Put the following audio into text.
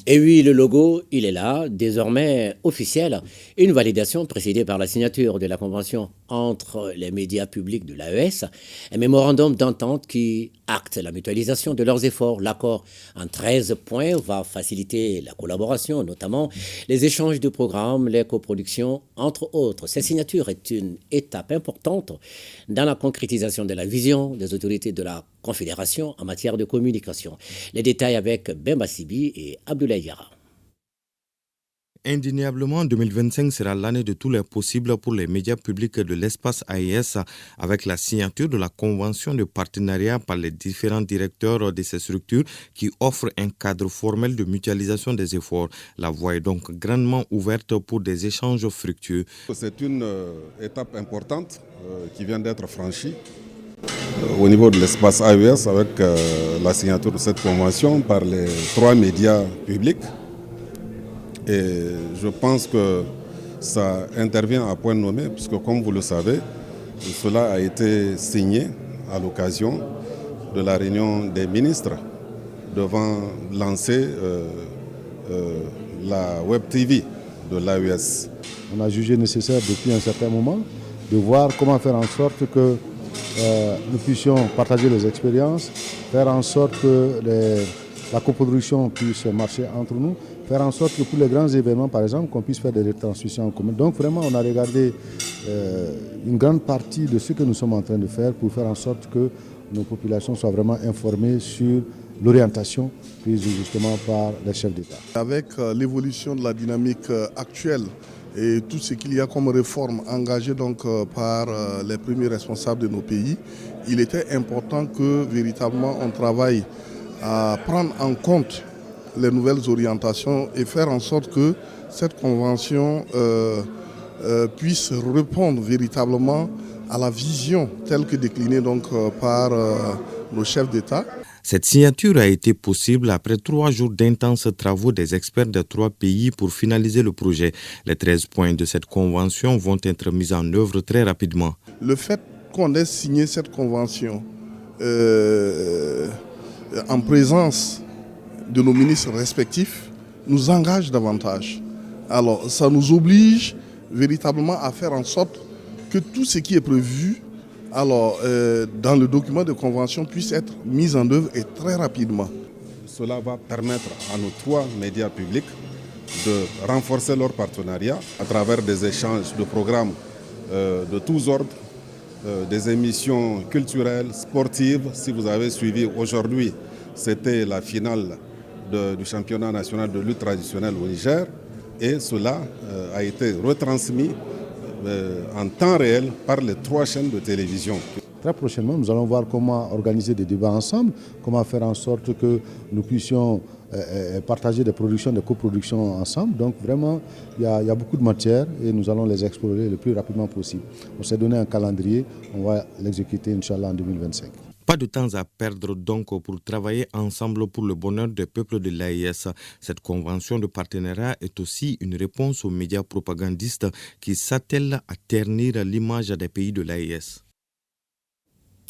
Et oui, le logo, il est là, désormais officiel. Une validation précédée par la signature de la convention entre les médias publics de l'AES, un mémorandum d'entente qui acte la mutualisation de leurs efforts. L'accord en 13 points va faciliter la collaboration, notamment les échanges de programmes, les coproductions, entre autres. Cette signature est une étape importante dans la concrétisation de la vision des autorités de la Confédération en matière de communication. Les détails avec Bemba Sibi et Abdoulaye Yara. Indéniablement, 2025 sera l'année de tous les possibles pour les médias publics de l'espace AES avec la signature de la convention de partenariat par les différents directeurs de ces structures qui offrent un cadre formel de mutualisation des efforts. La voie est donc grandement ouverte pour des échanges fructueux. C'est une étape importante qui vient d'être franchie au niveau de l'espace AES avec la signature de cette convention par les 3 médias publics. Et je pense que ça intervient à point nommé, puisque comme vous le savez, cela a été signé à l'occasion de la réunion des ministres devant lancer la Web TV de l'AES. On a jugé nécessaire depuis un certain moment de voir comment faire en sorte que nous puissions partager les expériences, faire en sorte que la coproduction puisse marcher entre nous, faire en sorte que pour les grands événements, par exemple, qu'on puisse faire des retransmissions en commun. Donc vraiment, on a regardé une grande partie de ce que nous sommes en train de faire pour faire en sorte que nos populations soient vraiment informées sur l'orientation prise justement par les chefs d'État. Avec l'évolution de la dynamique actuelle et tout ce qu'il y a comme réforme engagée donc par les premiers responsables de nos pays, il était important que véritablement on travaille à prendre en compte les nouvelles orientations et faire en sorte que cette convention puisse répondre véritablement à la vision telle que déclinée donc par nos chefs d'État. Cette signature a été possible après 3 jours d'intenses travaux des experts de 3 pays pour finaliser le projet. Les 13 points de cette convention vont être mis en œuvre très rapidement. Le fait qu'on ait signé cette convention en présence de nos ministres respectifs nous engage davantage. Alors ça nous oblige véritablement à faire en sorte que tout ce qui est prévu dans le document de convention puisse être mis en œuvre et très rapidement. Cela va permettre à nos 3 médias publics de renforcer leur partenariat à travers des échanges de programmes de tous ordres, des émissions culturelles, sportives. Si vous avez suivi aujourd'hui, c'était la finale du championnat national de lutte traditionnelle au Niger et cela a été retransmis en temps réel par les 3 chaînes de télévision. Très prochainement, nous allons voir comment organiser des débats ensemble, comment faire en sorte que nous puissions partager des productions, des coproductions ensemble. Donc vraiment, il y a beaucoup de matière et nous allons les explorer le plus rapidement possible. On s'est donné un calendrier, on va l'exécuter, Inch'Allah, en 2025. Pas de temps à perdre donc pour travailler ensemble pour le bonheur des peuples de l'AES. Cette convention de partenariat est aussi une réponse aux médias propagandistes qui s'attellent à ternir l'image des pays de l'AES.